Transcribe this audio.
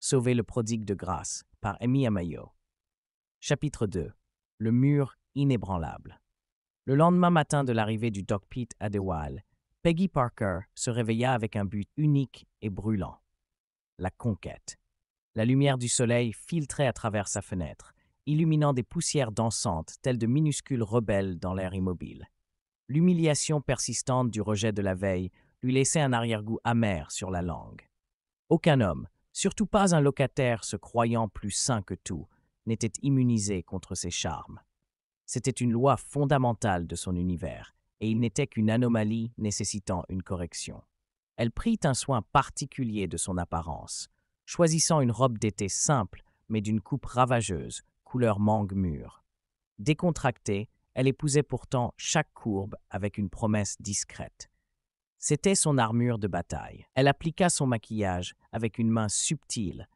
Sauver le prodigue de grâce par Amy Amayo. Chapitre 2. Le mur inébranlable. Le lendemain matin de l'arrivée du Doc Pete à DeWaal, Peggy Parker se réveilla avec un but unique et brûlant. La conquête. La lumière du soleil filtrait à travers sa fenêtre, illuminant des poussières dansantes telles de minuscules rebelles dans l'air immobile. L'humiliation persistante du rejet de la veille lui laissait un arrière-goût amer sur la langue. Aucun homme, surtout pas un locataire se croyant plus sain que tout, n'était immunisé contre ses charmes. C'était une loi fondamentale de son univers, et il n'était qu'une anomalie nécessitant une correction. Elle prit un soin particulier de son apparence, choisissant une robe d'été simple, mais d'une coupe ravageuse, couleur mangue mûre. Décontractée, elle épousait pourtant chaque courbe avec une promesse discrète. C'était son armure de bataille. Elle appliqua son maquillage avec une main subtile,